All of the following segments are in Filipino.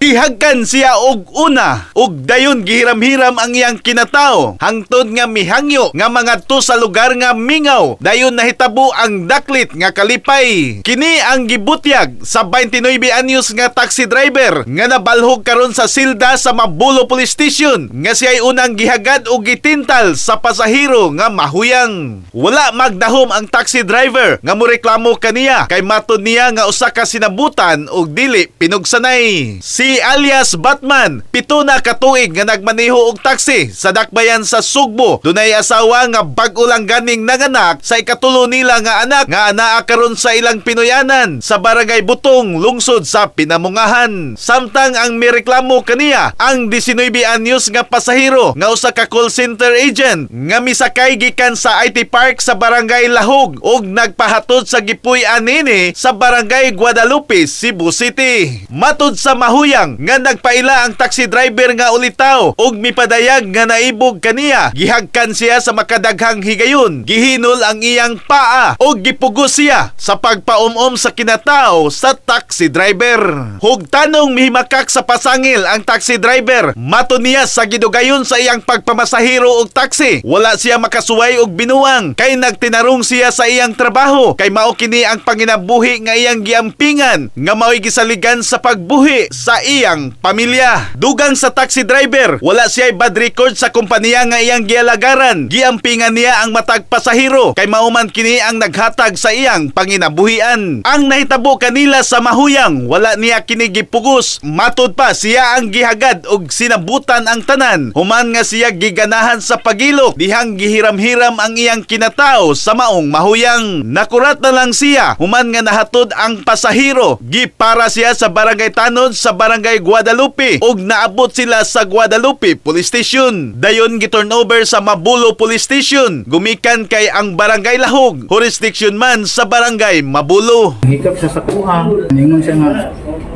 Gihagkan siya og una ug dayon gihiram-hiram ang iyang kinatao hangtod nga mihangyo nga mga to sa lugar nga mingaw. Dayon nahitabo ang daklit nga kalipay. Kini ang gibutyag sa 29 anyos nga taxi driver nga nabalhog karon sa silda sa Mabulo Police Station nga siya'y unang gihagad og gitintal sa pasahero nga mahuyang. Wala magdahom ang taxi driver nga moreklamo kaniya kay matud niya nga usa ka sinabutan og dili pinugsanay. Si alias Batman, 7 na katuig nga nagmaneho og taxi sa dakbayan sa Sugbo. Dunay asawa nga bag-o lang ganing nanganak sa ikatulo nila nga anak nga anaa karon sa ilang pinuyanan sa Barangay Butong, lungsod sa Pinamungahan. Samtang ang mireklamo kaniya ang 19 anyos nga pasahero nga usa ka call center agent nga misakay gikan sa IT Park sa Barangay Lahog ug nagpahatod sa gipuy-an nini sa Barangay Guadalupe, Cebu City. Matud sa mahuyang nga nagpaila ang taxi driver nga ulitaw ug mipadayag nga naibog kaniya, gihagkan siya sa makadaghang higayon, gihinol ang iyang paa ug gipugos siya sa pagpaumom sa kinatao sa taxi driver. Hugtanong mihimakak sa pasangil ang taxi driver, matud niya sa gidugayon sa iyang pagpamasahero og taxi. Wala siya makasuway og binuang kay nagtinarong siya sa iyang trabaho kay mao kini ang panginabuhi nga iyang giampingan nga mao'y gisaligan sa pagbuhi sa iyang pamilya. Dugang sa taxi driver, wala siya bad record sa kompanya nga iyang gialagaran. Giampingan niya ang matag pasahero kay mauman kini ang naghatag sa iyang panginabuhian. Ang nahitabo kanila sa mahuyang, wala niya kini gipugos. Matud pa siya ang gihagad og sinabutan ang tanan. Human nga siya giganahan sa pagilok dihang gihiram-hiram ang iyang kinatao sa maong mahuyang. Nakurat na lang siya human nga nahatod ang pasahero. Gipara siya sa Barangay Tanod sa Barangay Guadalupe ug naabot sila sa Guadalupe Police Station. Dayon giturnover sa Mabulo Police Station gumikan kay ang Barangay Lahog, jurisdiction man sa Barangay Mabulo. Hikap sa sakuha, ningon siya nga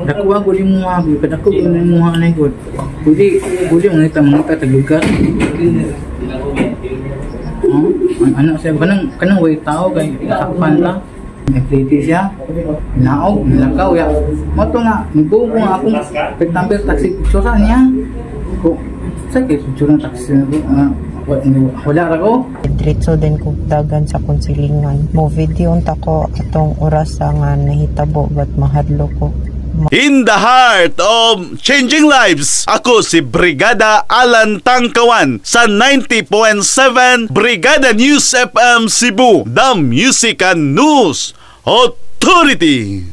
nakuha ko di mo habi, kadako ko di mo hanay ko. Buli mga talugar. Anak siya kanang way tao kay takpan la. Nagpliti siya, naog, nilakaw ya. Mato nga, nibuong ko nga akong pagtampir taxi picture sa niya. Sa kayo picture ng taxi na wala ra ko. Diretso din ko dagan sa konsilingan. Mo video unta ko atong oras nga nahitabo but mahadlo ko. In the heart of changing lives, ako si Brigada Alan Tangkawan sa 90.7 Brigada News FM Cebu, the Music and News Authority.